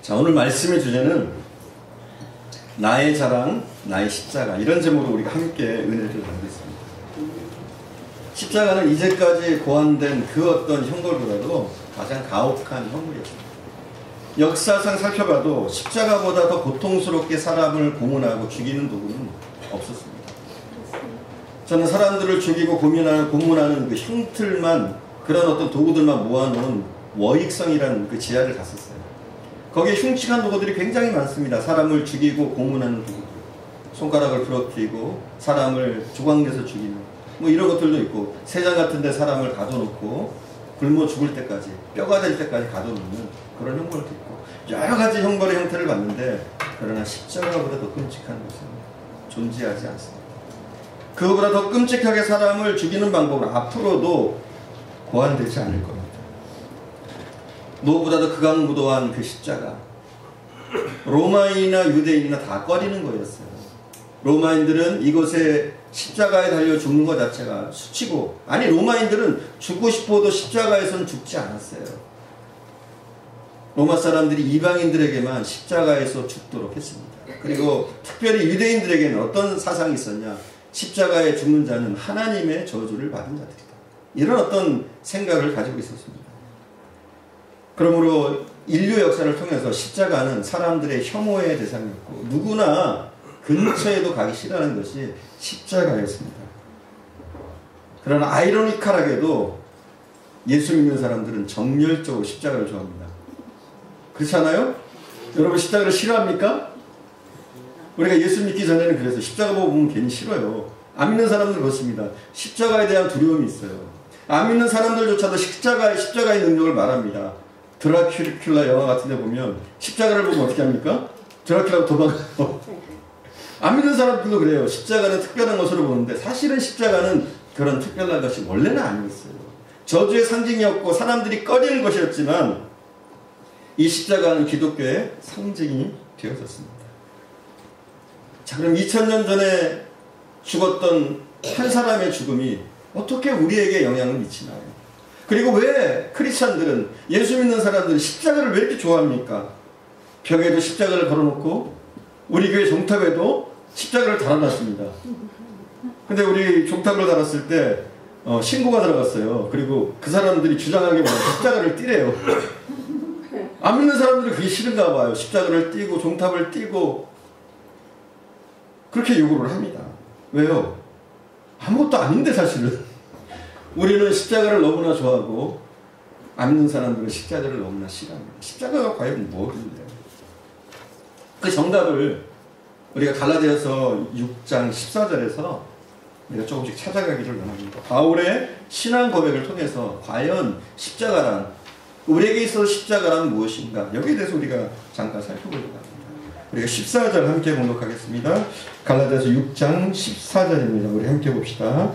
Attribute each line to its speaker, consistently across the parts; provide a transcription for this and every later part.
Speaker 1: 자, 오늘 말씀의 주제는 나의 자랑, 나의 십자가, 이런 제목으로 우리가 함께 은혜를 나누겠습니다. 십자가는 이제까지 고안된 그 어떤 형벌보다도 가장 가혹한 형벌이었습니다. 역사상 살펴봐도 십자가보다 더 고통스럽게 사람을 고문하고 죽이는 도구는 없었습니다. 저는 사람들을 죽이고 고문하는 그 형틀만, 그런 어떤 도구들만 모아놓은 워익성이라는 그 지하를 갔었어요. 거기에 흉측한 도구들이 굉장히 많습니다. 사람을 죽이고 고문하는 도구들, 손가락을 부러뜨리고 사람을 조각내서 죽이는 뭐 이런 것들도 있고, 세장 같은 데 사람을 가둬놓고 굶어 죽을 때까지, 뼈가 될 때까지 가둬놓는 그런 형벌도 있고, 여러 가지 형벌의 형태를 봤는데, 그러나 십자가보다 더 끔찍한 것은 존재하지 않습니다. 그거보다 더 끔찍하게 사람을 죽이는 방법은 앞으로도 고안되지 않을 겁니다. 무엇보다도 극악무도한 그 십자가, 로마인이나 유대인이나 다 꺼리는 거였어요. 로마인들은 이곳에 십자가에 달려 죽는 것 자체가 수치고, 아니 로마인들은 죽고 싶어도 십자가에서는 죽지 않았어요. 로마 사람들이 이방인들에게만 십자가에서 죽도록 했습니다. 그리고 특별히 유대인들에게는 어떤 사상이 있었냐, 십자가에 죽는 자는 하나님의 저주를 받은 자들이다, 이런 어떤 생각을 가지고 있었습니다. 그러므로 인류 역사를 통해서 십자가는 사람들의 혐오의 대상이었고, 누구나 근처에도 가기 싫어하는 것이 십자가였습니다. 그러나 아이러니컬하게도 예수 믿는 사람들은 정열적으로 십자가를 좋아합니다. 그렇지 않아요? 여러분 십자가를 싫어합니까? 우리가 예수 믿기 전에는 그래서 십자가 보면 괜히 싫어요. 안 믿는 사람들 그렇습니다. 십자가에 대한 두려움이 있어요. 안 믿는 사람들조차도 십자가의 능력을 말합니다. 드라큘라 영화 같은 데 보면 십자가를 보면 어떻게 합니까? 드라큘라가 도망가요. 안 믿는 사람들도 그래요. 십자가는 특별한 것으로 보는데, 사실은 십자가는 그런 특별한 것이 원래는 아니었어요. 저주의 상징이었고 사람들이 꺼리는 것이었지만, 이 십자가는 기독교의 상징이 되었었습니다. 자, 그럼 2000년 전에 죽었던 한 사람의 죽음이 어떻게 우리에게 영향을 미치나요? 그리고 왜 크리스찬들은, 예수 믿는 사람들은 십자가를 왜 이렇게 좋아합니까? 벽에도 십자가를 걸어놓고 우리 교회 종탑에도 십자가를 달아놨습니다. 근데 우리 종탑을 달았을 때 신고가 들어갔어요. 그리고 그 사람들이 주장하는 게 뭐냐면 십자가를 띄래요. 안 믿는 사람들은 그게 싫은가 봐요. 십자가를 띄고 종탑을 띄고 그렇게 요구를 합니다. 왜요? 아무것도 아닌데 사실은. 우리는 십자가를 너무나 좋아하고, 안 믿는 사람들은 십자가를 너무나 싫어합니다. 십자가가 과연 무엇인데요? 그 정답을 우리가 갈라디아서 6장 14절에서 우리가 조금씩 찾아가기를 원합니다. 바울의 신앙 고백을 통해서 과연 십자가란, 우리에게 있어서 십자가란 무엇인가, 여기에 대해서 우리가 잠깐 살펴보려고 합니다. 우리가 14절 함께 봉독하겠습니다. 갈라디아서 6장 14절입니다. 우리 함께 봅시다.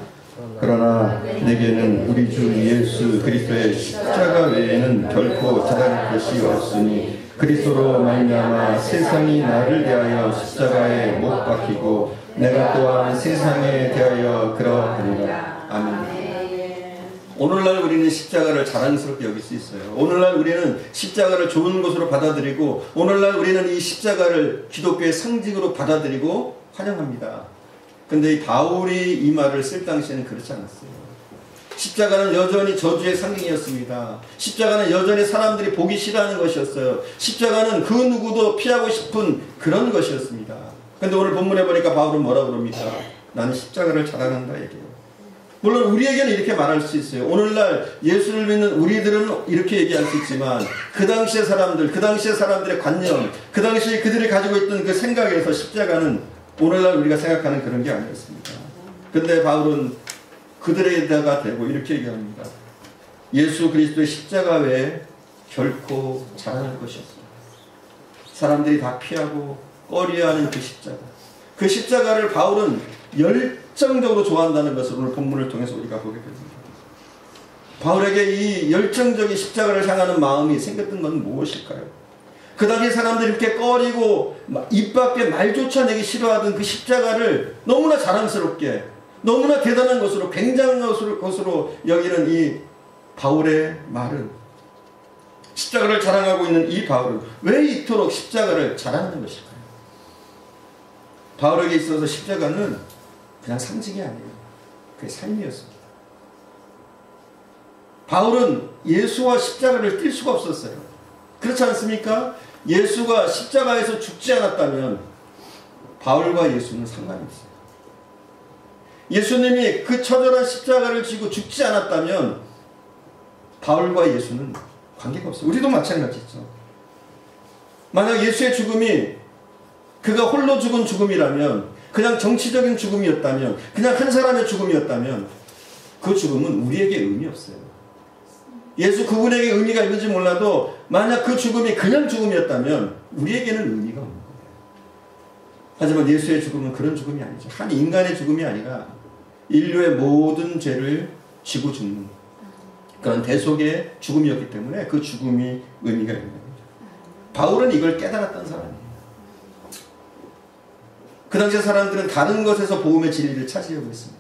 Speaker 1: 그러나 내게는 우리 주 예수 그리스도의 십자가 외에는 결코 자랑할 것이 없으니, 그리스도로 말미암아 세상이 나를 대하여 십자가에 못 박히고 내가 또한 세상에 대하여 그러하니라. 아멘. 오늘날 우리는 십자가를 자랑스럽게 여길 수 있어요. 오늘날 우리는 십자가를 좋은 것으로 받아들이고, 오늘날 우리는 이 십자가를 기독교의 상징으로 받아들이고 환영합니다. 근데 이 바울이 이 말을 쓸 당시에는 그렇지 않았어요. 십자가는 여전히 저주의 상징이었습니다. 십자가는 여전히 사람들이 보기 싫어하는 것이었어요. 십자가는 그 누구도 피하고 싶은 그런 것이었습니다. 근데 오늘 본문에 보니까 바울은 뭐라고 그럽니까? 나는 십자가를 자랑한다 얘기해요. 물론 우리에게는 이렇게 말할 수 있어요. 오늘날 예수를 믿는 우리들은 이렇게 얘기할 수 있지만, 그 당시의 사람들, 그 당시의 사람들의 관념, 그 당시에 그들이 가지고 있던 그 생각에서 십자가는 오늘날 우리가 생각하는 그런 게 아니었습니다. 근데 바울은 그들에다가 대고 이렇게 얘기합니다. 예수 그리스도의 십자가 외에 결코 자랑할 것이 없습니다. 사람들이 다 피하고 꺼려하는 그 십자가, 그 십자가를 바울은 열정적으로 좋아한다는 것을 오늘 본문을 통해서 우리가 보게 됩니다. 바울에게 이 열정적인 십자가를 향하는 마음이 생겼던 건 무엇일까요? 그 당시 사람들이 이렇게 꺼리고 입 밖에 말조차 내기 싫어하던 그 십자가를 너무나 자랑스럽게, 너무나 대단한 것으로, 굉장한 것으로 여기는 이 바울의 말은 십자가를 자랑하고 있는 이 바울은 왜 이토록 십자가를 자랑하는 것일까요? 바울에게 있어서 십자가는 그냥 상징이 아니에요. 그게 삶이었습니다. 바울은 예수와 십자가를 뗄 수가 없었어요. 그렇지 않습니까? 예수가 십자가에서 죽지 않았다면 바울과 예수는 상관이 없어요. 예수님이 그 처절한 십자가를 지고 죽지 않았다면 바울과 예수는 관계가 없어요. 우리도 마찬가지죠. 만약 예수의 죽음이 그가 홀로 죽은 죽음이라면, 그냥 정치적인 죽음이었다면, 그냥 한 사람의 죽음이었다면 그 죽음은 우리에게 의미 없어요. 예수 그분에게 의미가 있는지 몰라도 만약 그 죽음이 그냥 죽음이었다면 우리에게는 의미가 없는 거예요. 하지만 예수의 죽음은 그런 죽음이 아니죠. 한 인간의 죽음이 아니라 인류의 모든 죄를 지고 죽는 그런 대속의 죽음이었기 때문에 그 죽음이 의미가 있는 겁니다. 바울은 이걸 깨달았던 사람이에요. 그 당시 사람들은 다른 것에서 복음의 진리를 찾으려고 했습니다.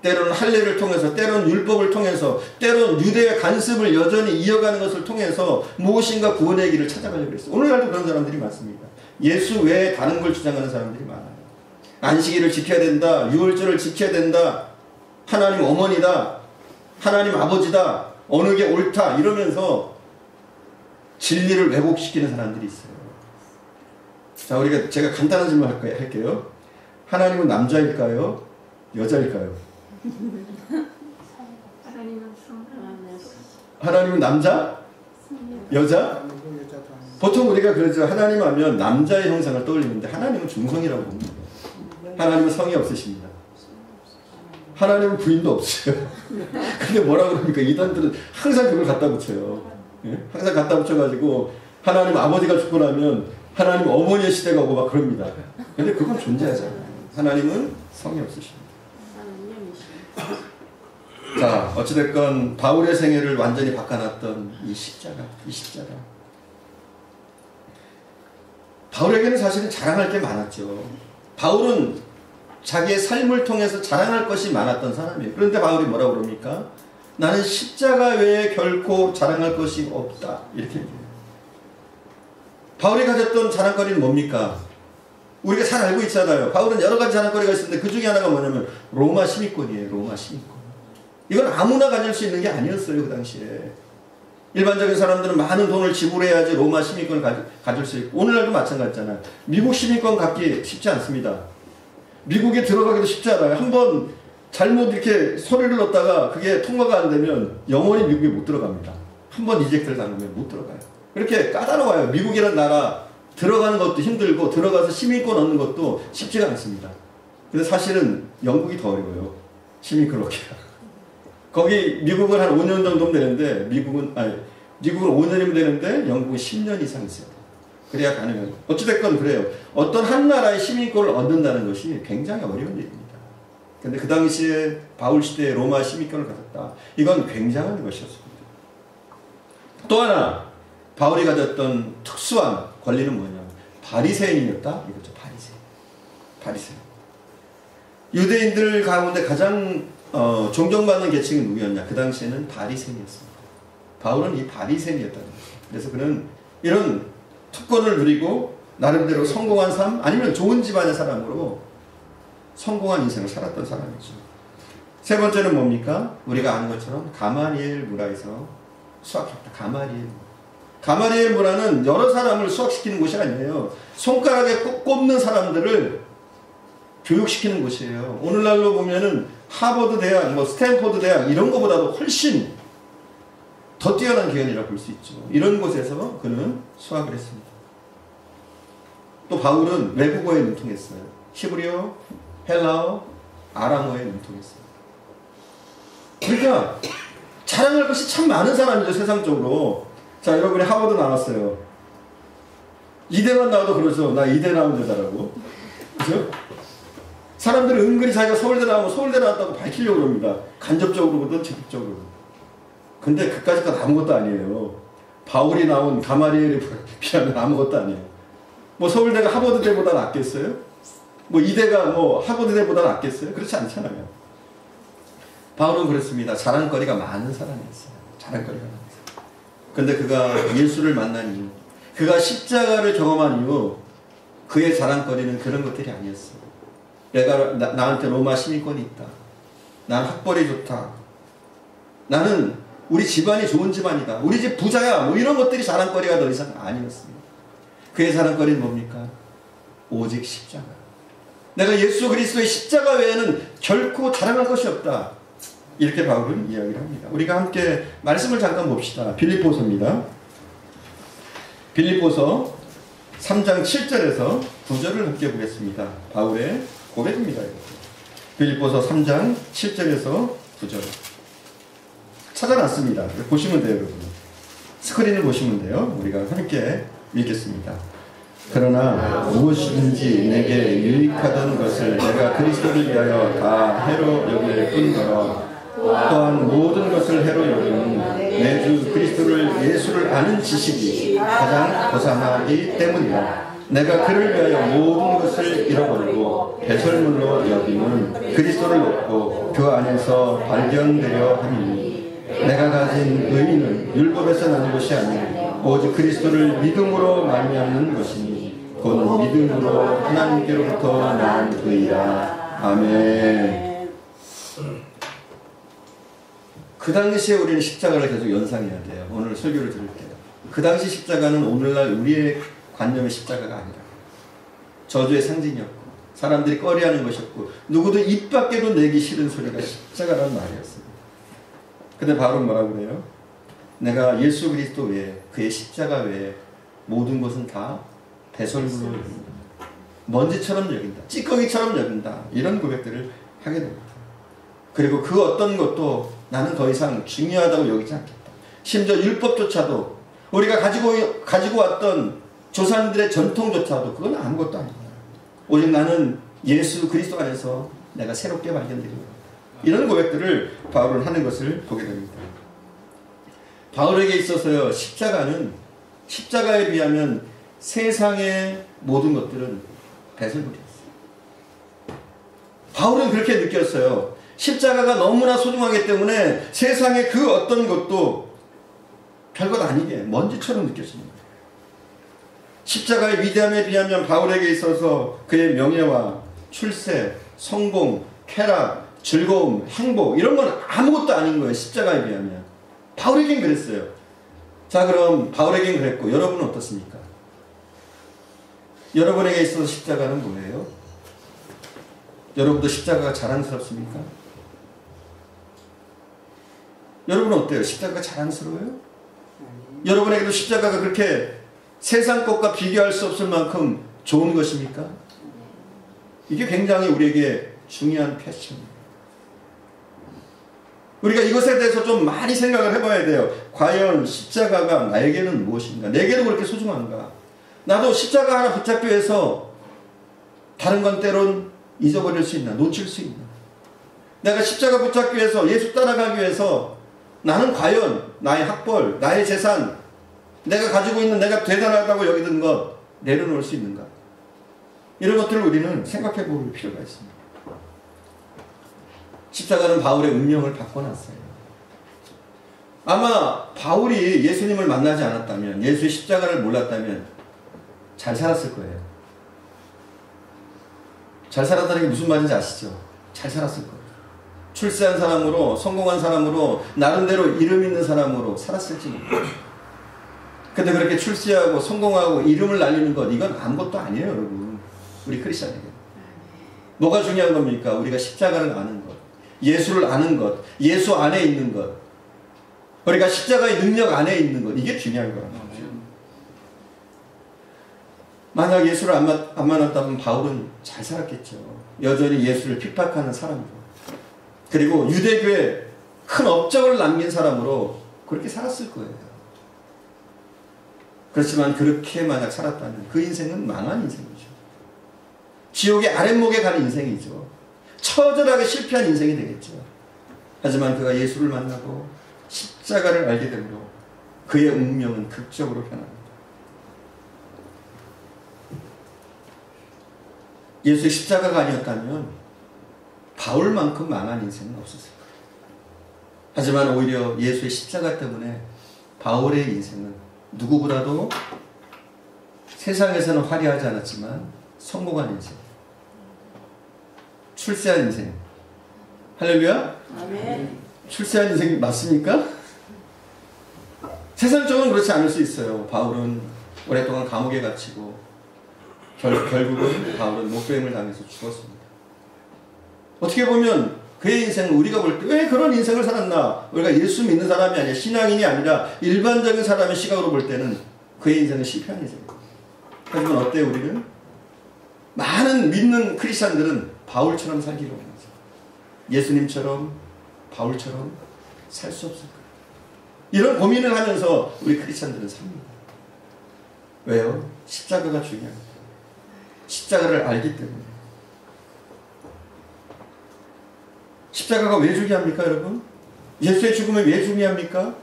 Speaker 1: 때로는 할례를 통해서, 때로는 율법을 통해서, 때로는 유대의 간습을 여전히 이어가는 것을 통해서 무엇인가 구원의 길을 찾아가려고 했어요. 오늘날도 그런 사람들이 많습니다. 예수 외에 다른 걸 주장하는 사람들이 많아요. 안식일을 지켜야 된다, 유월절을 지켜야 된다, 하나님 어머니다, 하나님 아버지다, 어느 게 옳다 이러면서 진리를 왜곡시키는 사람들이 있어요. 자, 제가 간단한 질문 할게요. 하나님은 남자일까요? 여자일까요? 하나님은 남자? 여자? 보통 우리가 그러죠. 하나님 하면 남자의 형상을 떠올리는데 하나님은 중성이라고 봅니다. 하나님은 성이 없으십니다. 하나님은 부인도 없어요. 근데 뭐라 그럽니까? 이단들은 항상 그걸 갖다 붙여요. 항상 갖다 붙여가지고 하나님 아버지가 죽고 나면 하나님 어머니의 시대가 오고 막 그럽니다. 근데 그건 존재하지 않아요. 하나님은 성이 없으십니다. 자, 어찌됐건 바울의 생애를 완전히 바꿔놨던 이 십자가. 바울에게는 사실은 자랑할 게 많았죠. 바울은 자기의 삶을 통해서 자랑할 것이 많았던 사람이에요. 그런데 바울이 뭐라고 그럽니까? 나는 십자가 외에 결코 자랑할 것이 없다. 이렇게 얘기해요. 바울이 가졌던 자랑거리는 뭡니까? 우리가 잘 알고 있잖아요. 바울은 여러 가지 자랑거리가 있었는데 그 중에 하나가 뭐냐면 로마 시민권이에요. 로마 시민권. 이건 아무나 가질 수 있는 게 아니었어요. 그 당시에. 일반적인 사람들은 많은 돈을 지불해야지 로마 시민권을 가질 수 있고, 오늘날도 마찬가지잖아요. 미국 시민권 갖기 쉽지 않습니다. 미국에 들어가기도 쉽지 않아요. 한번 잘못 이렇게 서류를 넣었다가 그게 통과가 안 되면 영원히 미국에 못 들어갑니다. 한번 이젝트를 당하면 못 들어가요. 그렇게 까다로워요. 미국이라는 나라 들어가는 것도 힘들고 들어가서 시민권 얻는 것도 쉽지가 않습니다. 근데 사실은 영국이 더 어려워요. 시민권 얻기가. 거기 미국은 한 5년 정도면 되는데 미국은 5년이면 되는데 영국은 10년 이상 있어요. 그래야 가능해요. 어찌됐건 그래요. 어떤 한 나라의 시민권을 얻는다는 것이 굉장히 어려운 일입니다. 근데 그 당시에 바울 시대에 로마 시민권을 가졌다. 이건 굉장한 것이었습니다. 또 하나 바울이 가졌던 특수한 권리는 뭐냐? 바리새인이었다. 이거죠. 바리새인. 유대인들 가운데 가장 존경받는 계층이 누구였냐? 그 당시에는 바리새인이었습니다. 바울은 이 바리새인이었다는 거죠. 그래서 그는 이런 특권을 누리고 나름대로 성공한 삶, 아니면 좋은 집안의 사람으로 성공한 인생을 살았던 사람이죠. 세 번째는 뭡니까? 우리가 아는 것처럼 가마리엘 문화에서 수학했다. 가마리엘 문화는 여러 사람을 수학시키는 곳이 아니에요. 손가락에 꼽는 사람들을 교육시키는 곳이에요. 오늘날로 보면은 하버드 대학, 스탠포드 대학 이런 것보다도 훨씬 더 뛰어난 기관이라고 볼 수 있죠. 이런 곳에서 그는 수학을 했습니다. 또 바울은 외국어에 능통했어요. 히브리어, 헬라어, 아람어에 능통했어요. 그러니까 자랑할 것이 참 많은 사람이죠. 세상적으로. 자, 여러분이 하버드 나왔어요. 이대만 나와도 그러죠. 나 이대 나오면 되다라고. 그죠? 사람들은 은근히 자기가 서울대 나오면 서울대 나왔다고 밝히려고 합니다. 간접적으로든 직접적으로. 근데 그까짓 건 아무것도 아니에요. 바울이 나온 가마리엘에 비하면 아무것도 아니에요. 뭐 서울대가 하버드대보다 낫겠어요? 뭐 이대가 뭐 하버드대보다 낫겠어요? 그렇지 않잖아요. 바울은 그렇습니다. 자랑거리가 많은 사람이었어요. 자랑거리가 많은 사람. 근데 그가 예수를 만난 이후, 그가 십자가를 경험한 이후 그의 자랑거리는 그런 것들이 아니었어. 내가 나한테 로마 시민권이 있다. 난 학벌이 좋다. 나는 우리 집안이 좋은 집안이다. 우리 집 부자야. 뭐 이런 것들이 자랑거리가 더 이상 아니었습니다. 그의 자랑거리는 뭡니까? 오직 십자가. 내가 예수 그리스도의 십자가 외에는 결코 자랑할 것이 없다. 이렇게 바울은 이야기를 합니다. 우리가 함께 말씀을 잠깐 봅시다. 빌립보서입니다. 빌립보서 3장 7절에서 9절을 함께 보겠습니다. 바울의 고백입니다. 빌립보서 3장 7절에서 9절 찾아놨습니다. 보시면 돼요, 여러분. 스크린을 보시면 돼요. 우리가 함께 읽겠습니다. 그러나 무엇이든지 내게 유익하던 것을 내가 그리스도를 위하여 다 해로 여길 뿐더러 또한 모든 것을 해로 여기는 내 주 그리스도를 예수를 아는 지식이 가장 고상하기 때문이라. 내가 그를 위하여 모든 것을 잃어버리고 배설물로 여기는 그리스도를 얻고 그 안에서 발견되려 함이니 내가 가진 의의는 율법에서 나는 것이 아니라 오직 그리스도를 믿음으로 말미암는 것이니 곧 믿음으로 하나님께로부터 난 의라. 아멘. 그 당시에 우리는 십자가를 계속 연상해야 돼요. 오늘 설교를 들을 때. 그 당시 십자가는 오늘날 우리의 관념의 십자가가 아니라 저주의 상징이었고 사람들이 꺼려하는 것이었고 누구도 입 밖에도 내기 싫은 소리가 십자가라는 말이었습니다. 근데 바울은 뭐라고 그래요? 내가 예수 그리스도 외에 그의 십자가 외에 모든 것은 다 배설물로 여긴다. 먼지처럼 여긴다. 찌꺼기처럼 여긴다. 이런 고백들을 하게 됩니다. 그리고 그 어떤 것도 나는 더 이상 중요하다고 여기지 않겠다. 심지어 율법조차도 우리가 가지고 왔던 조상들의 전통조차도 그건 아무것도 아니다. 오직 나는 예수 그리스도 안에서 내가 새롭게 발견되는 거다. 이런 고백들을 바울은 하는 것을 보게 됩니다. 바울에게 있어서요, 십자가에 비하면 세상의 모든 것들은 배설물이었어요. 바울은 그렇게 느꼈어요. 십자가가 너무나 소중하기 때문에 세상의 그 어떤 것도 별것 아니게 먼지처럼 느껴집니다. 십자가의 위대함에 비하면 바울에게 있어서 그의 명예와 출세, 성공, 쾌락, 즐거움, 행복 이런 건 아무것도 아닌 거예요. 십자가에 비하면. 바울에겐 그랬어요. 자, 그럼 바울에겐 그랬고 여러분은 어떻습니까? 여러분에게 있어서 십자가는 뭐예요? 여러분도 십자가가 자랑스럽습니까? 여러분은 어때요? 십자가가 자랑스러워요? 여러분에게도 십자가가 그렇게 세상 것과 비교할 수 없을 만큼 좋은 것입니까? 이게 굉장히 우리에게 중요한 퀘스천입니다. 우리가 이것에 대해서 좀 많이 생각을 해봐야 돼요. 과연 십자가가 나에게는 무엇인가? 내게도 그렇게 소중한가? 나도 십자가 하나 붙잡기 위해서 다른 건 때론 잊어버릴 수 있나? 놓칠 수 있나? 내가 십자가 붙잡기 위해서 예수 따라가기 위해서 나는 과연 나의 학벌, 나의 재산, 내가 가지고 있는 내가 대단하다고 여기던 것 내려놓을 수 있는가? 이런 것들을 우리는 생각해 볼 필요가 있습니다. 십자가는 바울의 운명을 바꿔놨어요. 아마 바울이 예수님을 만나지 않았다면, 예수의 십자가를 몰랐다면 잘 살았을 거예요. 잘 살았다는 게 무슨 말인지 아시죠? 잘 살았을 거예요. 출세한 사람으로, 성공한 사람으로, 나름대로 이름 있는 사람으로 살았을지 몰라요. 근데 그렇게 출세하고 성공하고 이름을 날리는 것, 이건 아무것도 아니에요, 여러분. 우리 크리스찬에게. 뭐가 중요한 겁니까? 우리가 십자가를 아는 것, 예수를 아는 것, 예수 안에 있는 것, 우리가 십자가의 능력 안에 있는 것, 이게 중요한 거란 말이죠. 만약 예수를 안 만났다면 바울은 잘 살았겠죠. 여전히 예수를 핍박하는 사람으로, 그리고 유대교에 큰 업적을 남긴 사람으로 그렇게 살았을 거예요. 그렇지만 그렇게 만약 살았다면 그 인생은 망한 인생이죠. 지옥의 아랫목에 가는 인생이죠. 처절하게 실패한 인생이 되겠죠. 하지만 그가 예수를 만나고 십자가를 알게 되므로 그의 운명은 극적으로 변합니다. 예수의 십자가가 아니었다면 바울만큼 망한 인생은 없었을 거예요. 하지만 오히려 예수의 십자가 때문에 바울의 인생은 누구보다도 세상에서는 화려하지 않았지만 성공한 인생, 출세한 인생. 할렐루야?
Speaker 2: 아멘.
Speaker 1: 출세한 인생 맞습니까? 세상적으로는 그렇지 않을 수 있어요. 바울은 오랫동안 감옥에 갇히고 결국은 바울은 목배임을 당해서 죽었습니다. 어떻게 보면 그의 인생은 우리가 볼 때 왜 그런 인생을 살았나? 우리가 예수 믿는 사람이 아니라 신앙인이 아니라 일반적인 사람의 시각으로 볼 때는 그의 인생은 실패한 인생입니다. 하지만 어때요? 우리는? 많은 믿는 크리스찬들은 바울처럼 살기로 합니다. 예수님처럼 바울처럼 살 수 없을까? 이런 고민을 하면서 우리 크리스찬들은 삽니다. 왜요? 십자가가 중요합니다. 십자가를 알기 때문에. 십자가가 왜 중요합니까, 여러분? 예수의 죽음이 왜 중요합니까?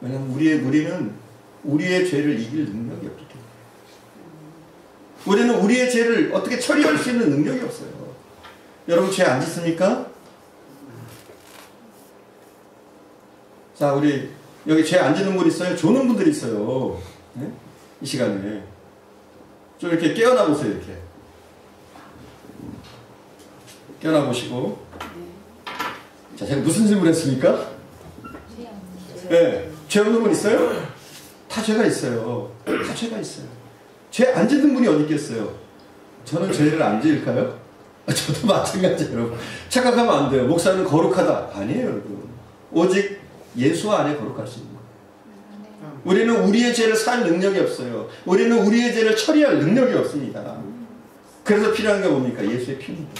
Speaker 1: 왜냐하면 우리는 우리의 죄를 이길 능력이 없기 때문에. 우리는 우리의 죄를 어떻게 처리할 수 있는 능력이 없어요. 여러분 죄 안 짓습니까? 자, 우리 여기 죄 안 짓는 분 있어요? 조는 분들이 있어요. 네? 이 시간에 좀 이렇게 깨어나 보세요. 이렇게 깨어나 보시고. 자, 제가 무슨 질문을 했습니까? 네, 죄 없는 분 있어요? 다 죄가 있어요. 다 죄가 있어요. 죄 안 짓는 분이 어디 있겠어요? 저는 죄를 안 지을까요? 저도 마찬가지예요. 착각하면 안 돼요. 목사는 거룩하다. 아니에요, 여러분. 오직 예수 안에 거룩할 수 있는 거예요. 우리는 우리의 죄를 살 능력이 없어요. 우리는 우리의 죄를 처리할 능력이 없습니다. 그래서 필요한 게 뭡니까? 예수의 피입니다.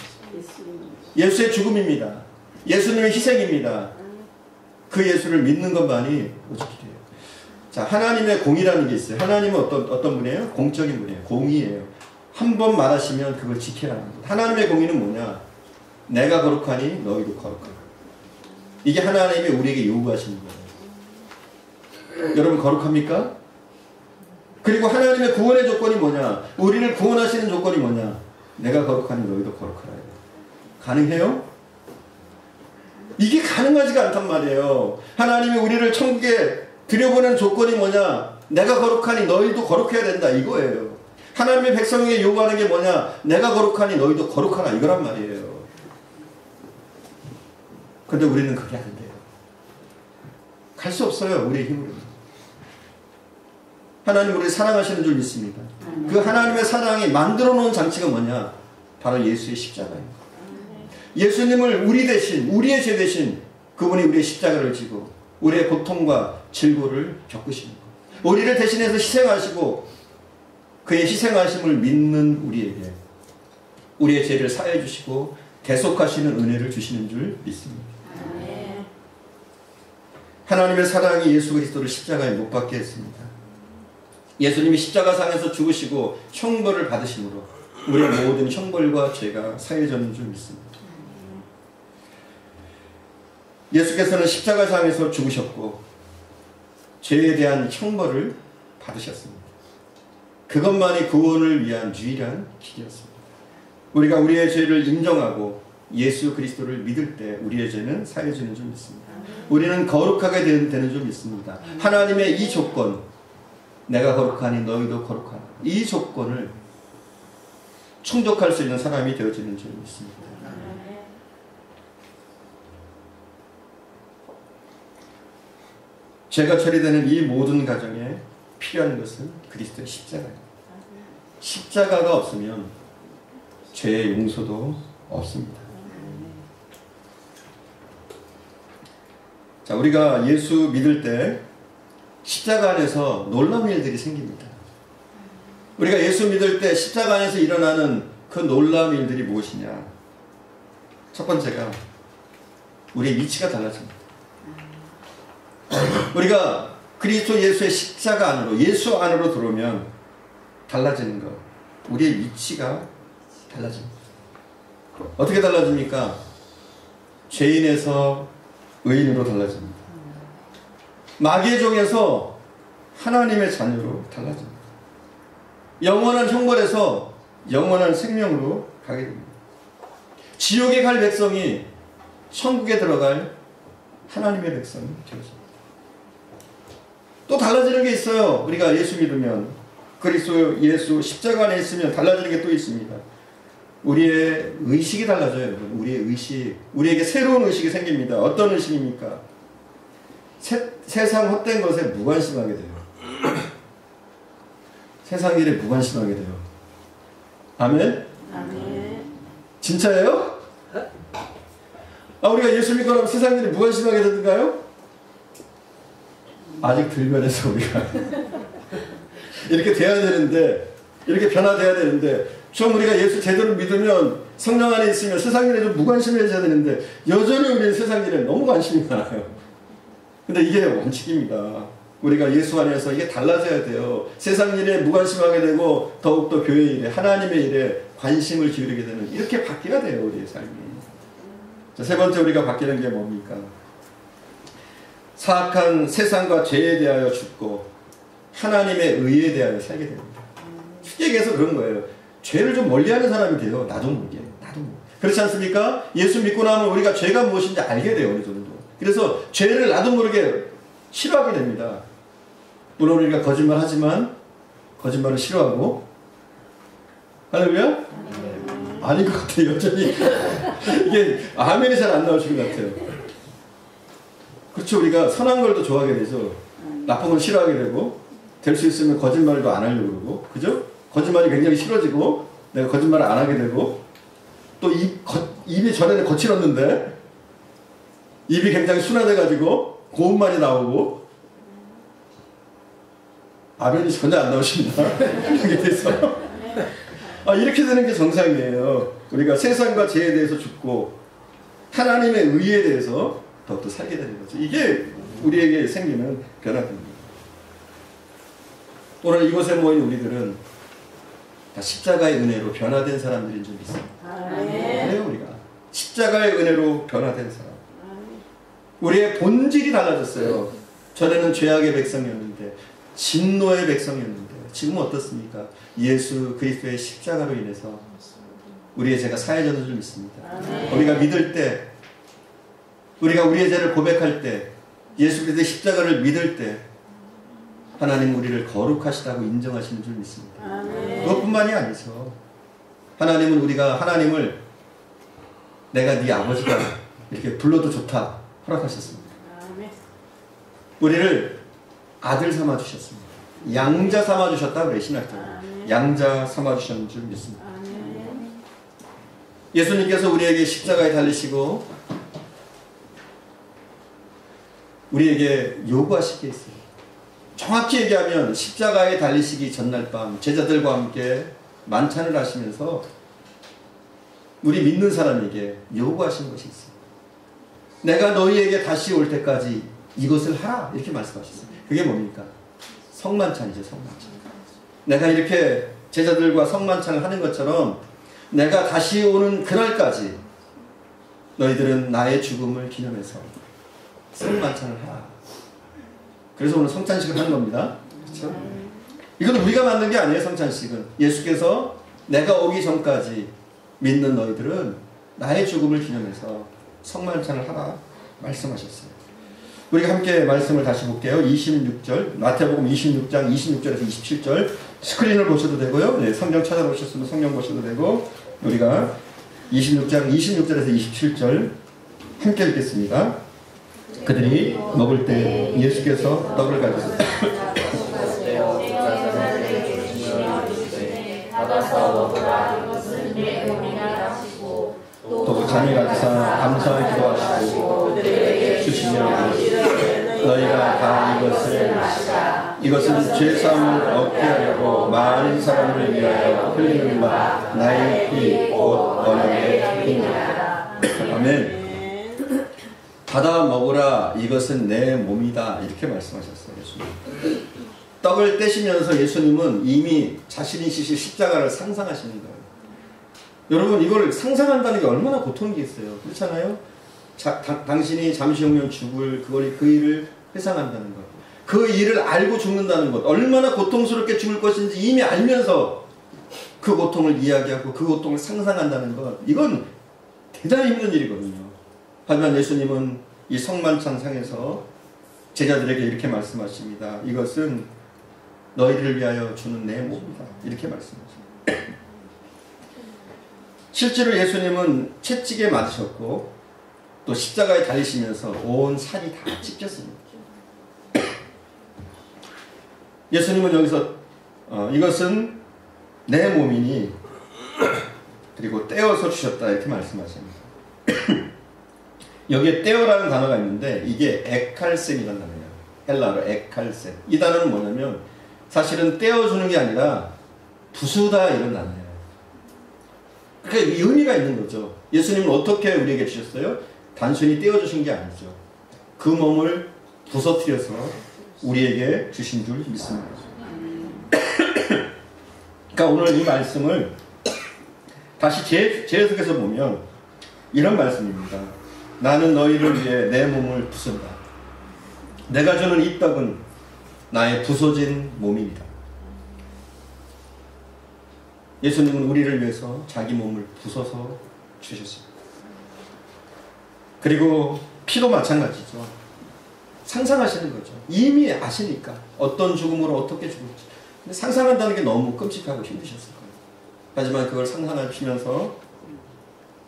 Speaker 1: 예수의 죽음입니다. 예수님의 희생입니다. 그 예수를 믿는 것만이 오직 길이에요. 자, 하나님의 공의라는 게 있어요. 하나님은 어떤 분이에요? 공적인 분이에요. 공의예요. 한 번 말하시면 그걸 지켜라는 거예요. 하나님의 공의는 뭐냐? 내가 거룩하니 너희도 거룩하라. 이게 하나님이 우리에게 요구하시는 거예요. 여러분 거룩합니까? 그리고 하나님의 구원의 조건이 뭐냐? 우리를 구원하시는 조건이 뭐냐? 내가 거룩하니 너희도 거룩하라. 가능해요? 이게 가능하지가 않단 말이에요. 하나님이 우리를 천국에 들여보내는 조건이 뭐냐? 내가 거룩하니 너희도 거룩해야 된다. 이거예요. 하나님의 백성에게 요구하는 게 뭐냐? 내가 거룩하니 너희도 거룩하라. 이거란 말이에요. 근데 우리는 그게 안 돼요. 갈 수 없어요. 우리의 힘으로는. 하나님 우리를 사랑하시는 줄 믿습니다. 그 하나님의 사랑이 만들어 놓은 장치가 뭐냐? 바로 예수의 십자가입니다. 예수님을 우리 대신, 우리의 죄 대신 그분이 우리의 십자가를 지고 우리의 고통과 질고를 겪으시는 것. 우리를 대신해서 희생하시고 그의 희생하심을 믿는 우리에게 우리의 죄를 사해 주시고 대속하시는 은혜를 주시는 줄 믿습니다. 하나님의 사랑이 예수 그리스도를 십자가에 못 박게 했습니다. 예수님이 십자가상에서 죽으시고 형벌을 받으심으로 우리의 모든 형벌과 죄가 사해졌는 줄 믿습니다. 예수께서는 십자가상에서 죽으셨고 죄에 대한 형벌을 받으셨습니다. 그것만이 구원을 위한 유일한 길이었습니다. 우리가 우리의 죄를 인정하고 예수 그리스도를 믿을 때 우리의 죄는 사해지는 줄 믿습니다. 우리는 거룩하게 되는 줄 믿습니다. 하나님의 이 조건, 내가 거룩하니 너희도 거룩하라. 이 조건을 충족할 수 있는 사람이 되어지는 줄 믿습니다. 죄가 처리되는 이 모든 과정에 필요한 것은 그리스도의 십자가입니다. 십자가가 없으면 죄의 용서도 없습니다. 자, 우리가 예수 믿을 때 십자가 안에서 놀라운 일들이 생깁니다. 우리가 예수 믿을 때 십자가 안에서 일어나는 그 놀라운 일들이 무엇이냐? 첫 번째가 우리의 위치가 달라집니다. 우리가 그리스도 예수의 십자가 안으로, 예수 안으로 들어오면 달라지는 것, 우리의 위치가 달라집니다. 어떻게 달라집니까? 죄인에서 의인으로 달라집니다. 마귀의 종에서 하나님의 자녀로 달라집니다. 영원한 형벌에서 영원한 생명으로 가게 됩니다. 지옥에 갈 백성이 천국에 들어갈 하나님의 백성이 되어집니다. 또 달라지는 게 있어요. 우리가 예수 믿으면, 그리스도 예수 십자가 안에 있으면 달라지는 게 또 있습니다. 우리의 의식이 달라져요, 여러분. 우리의 의식. 우리에게 새로운 의식이 생깁니다. 어떤 의식입니까? 세상 헛된 것에 무관심하게 돼요. 세상 일에 무관심하게 돼요. 아멘? 아멘. 진짜예요? 우리가 예수 믿고 나면 세상 일에 무관심하게 되는가요? 아직 들면에서 우리가 이렇게 돼야 되는데, 이렇게 변화돼야 되는데, 좀 우리가 예수 제대로 믿으면, 성령 안에 있으면 세상 일에 좀 무관심해져야 되는데, 여전히 우리는 세상 일에 너무 관심이 많아요. 근데 이게 원칙입니다. 우리가 예수 안에서 이게 달라져야 돼요. 세상 일에 무관심하게 되고, 더욱더 교회 일에, 하나님의 일에 관심을 기울이게 되는, 이렇게 바뀌어야 돼요, 우리의 삶이. 자, 세 번째 우리가 바뀌는 게 뭡니까? 사악한 세상과 죄에 대하여 죽고 하나님의 의에 대하여 살게 됩니다. 쉽게 얘기해서 그런 거예요. 죄를 좀 멀리하는 사람이 돼요. 나도 모르게. 그렇지 않습니까? 예수 믿고 나면 우리가 죄가 무엇인지 알게 돼요. 어느 정도. 그래서 죄를 나도 모르게 싫어하게 됩니다. 물론 우리가 거짓말 하지만 거짓말을 싫어하고, 할렐루야? 아닌 것 같아요. 여전히 이게 아멘이 잘 안 나오시는 것 같아요. 그렇죠. 우리가 선한 걸 더 좋아하게 되죠. 나쁜 걸 싫어하게 되고, 될 수 있으면 거짓말도 안 하려고 그러고, 그죠? 거짓말이 굉장히 싫어지고, 내가 거짓말을 안 하게 되고, 또 입이 전에는 거칠었는데 입이 굉장히 순화돼가지고 고운말이 나오고, 아멘이 전혀 안 나오십니다. 이렇게 돼서 이렇게 되는 게 정상이에요. 우리가 세상과 죄에 대해서 죽고 하나님의 의에 대해서 더욱더 살게 되는 거죠. 이게 우리에게 생기는 변화입니다. 오늘 이곳에 모인 우리들은 다 십자가의 은혜로 변화된 사람들인 줄 믿습니다. 그래요, 우리가. 십자가의 은혜로 변화된 사람. 우리의 본질이 달라졌어요. 전에는 죄악의 백성이었는데, 진노의 백성이었는데, 지금 어떻습니까? 예수 그리스도의 십자가로 인해서 우리의 죄가 사해졌는 줄 믿습니다. 우리가 믿을 때, 우리가 우리의 죄를 고백할 때, 예수 그리스도의 십자가를 믿을 때 하나님 우리를 거룩하시다고 인정하시는 줄 믿습니다. 그것뿐만이 아니죠. 하나님은 우리가 하나님을 내가 네 아버지가 이렇게 불러도 좋다 허락하셨습니다. 우리를 아들 삼아주셨습니다. 양자 삼아주셨다 그래 신학적으로. 양자 삼아주셨는 줄 믿습니다. 예수님께서 우리에게 십자가에 달리시고 우리에게 요구하실 게 있어요. 정확히 얘기하면 십자가에 달리시기 전날 밤 제자들과 함께 만찬을 하시면서 우리 믿는 사람에게 요구하신 것이 있어요. 내가 너희에게 다시 올 때까지 이것을 하라 이렇게 말씀하셨어요. 그게 뭡니까? 성만찬이죠. 성만찬. 내가 이렇게 제자들과 성만찬을 하는 것처럼 내가 다시 오는 그날까지 너희들은 나의 죽음을 기념해서 성만찬을 하라. 그래서 오늘 성찬식을 하는 겁니다. 그렇죠? 이건 우리가 만든 게 아니에요. 성찬식은 예수께서 내가 오기 전까지 믿는 너희들은 나의 죽음을 기념해서 성만찬을 하라 말씀하셨어요. 우리가 함께 말씀을 다시 볼게요. 26절 마태복음 26장 26절에서 27절 스크린을 보셔도 되고요. 네, 성경 찾아보셨으면 성경 보셔도 되고 우리가 26장 26절에서 27절 함께 읽겠습니다. 그들이 먹을 때 예수께서 떡을 가지고 또 잔을 가지사 감사를 기도하시고 주시며 너희가 다 이것을 마시라. 이것은 죄사함을 얻게 하려고 많은 사람을 위하여 흘리는 바 나의 피 곧 언약의 피니라. 아멘. 받아 먹으라. 이것은 내 몸이다. 이렇게 말씀하셨어요. 예수님. 떡을 떼시면서 예수님은 이미 자신이 지실 십자가를 상상하시는 거예요. 여러분 이걸 상상한다는 게 얼마나 고통이겠어요. 그렇잖아요. 당신이 잠시 후면 죽을 그 일을 회상한다는 것. 그 일을 알고 죽는다는 것. 얼마나 고통스럽게 죽을 것인지 이미 알면서 그 고통을 이야기하고 그 고통을 상상한다는 것. 이건 대단히 힘든 일이거든요. 하지만 예수님은 이 성만찬상에서 제자들에게 이렇게 말씀하십니다. 이것은 너희를 위하여 주는 내 몸이다. 이렇게 말씀하십니다. 실제로 예수님은 채찍에 맞으셨고 또 십자가에 달리시면서 온 살이 다 찢겼습니다. 예수님은 여기서 이것은 내 몸이니 그리고 떼어서 주셨다 이렇게 말씀하십니다. 여기에 떼어라는 단어가 있는데 이게 에칼센이라는 단어예요. 헬라어로 에칼센. 이 단어는 뭐냐면 사실은 떼어주는 게 아니라 부수다 이런 단어예요. 그러니까 의미가 있는 거죠. 예수님은 어떻게 우리에게 주셨어요? 단순히 떼어주신 게 아니죠. 그 몸을 부서뜨려서 우리에게 주신 줄 믿습니다. 그러니까 오늘 이 말씀을 다시 재해석해서 보면 이런 말씀입니다. 나는 너희를 위해 내 몸을 부순다. 내가 주는 이 떡은 나의 부서진 몸입니다. 예수님은 우리를 위해서 자기 몸을 부숴서 주셨습니다. 그리고 피도 마찬가지죠. 상상하시는 거죠. 이미 아시니까 어떤 죽음으로 어떻게 죽을지. 근데 상상한다는 게 너무 끔찍하고 힘드셨을 거예요. 하지만 그걸 상상하시면서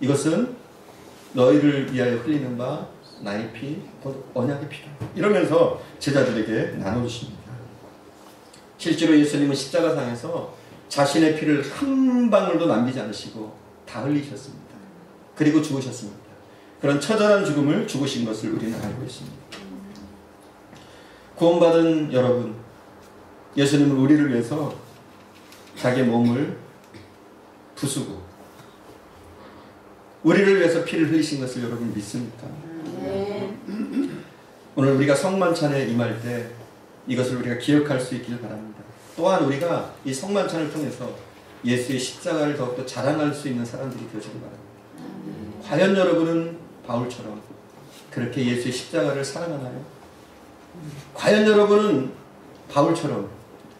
Speaker 1: 이것은 너희를 위하여 흘리는 바 나의 피, 곧 언약의 피다. 이러면서 제자들에게 나눠주십니다. 실제로 예수님은 십자가상에서 자신의 피를 한 방울도 남기지 않으시고 다 흘리셨습니다. 그리고 죽으셨습니다. 그런 처절한 죽음을 죽으신 것을 우리는 알고 있습니다. 구원받은 여러분, 예수님은 우리를 위해서 자기 몸을 부수고 우리를 위해서 피를 흘리신 것을 여러분 믿습니까? 네. 오늘 우리가 성만찬에 임할 때 이것을 우리가 기억할 수 있길 바랍니다. 또한 우리가 이 성만찬을 통해서 예수의 십자가를 더욱더 자랑할 수 있는 사람들이 되어지길 바랍니다. 과연 여러분은 바울처럼 그렇게 예수의 십자가를 사랑하나요? 과연 여러분은 바울처럼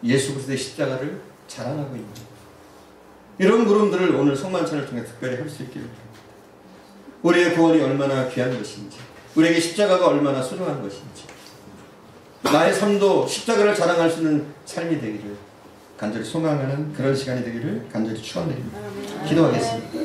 Speaker 1: 예수 그리스도의 십자가를 자랑하고 있나요? 이런 물음들을 오늘 성만찬을 통해 특별히 할 수 있기를 바랍니다. 우리의 구원이 얼마나 귀한 것인지, 우리에게 십자가가 얼마나 소중한 것인지, 나의 삶도 십자가를 자랑할 수 있는 삶이 되기를 간절히 소망하는 그런 시간이 되기를 간절히 축원드립니다. 기도하겠습니다.